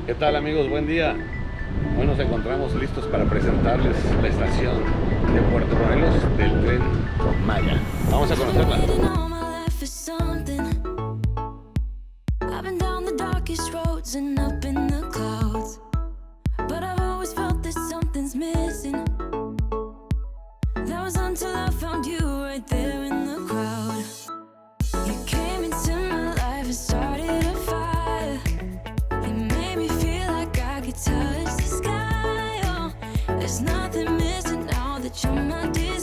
¿Qué tal amigos? Buen día. Hoy nos encontramos listos para presentarles la estación de Puerto Morelos del tren Maya. Vamos a conocerla. There's nothing missing now that you're my dear.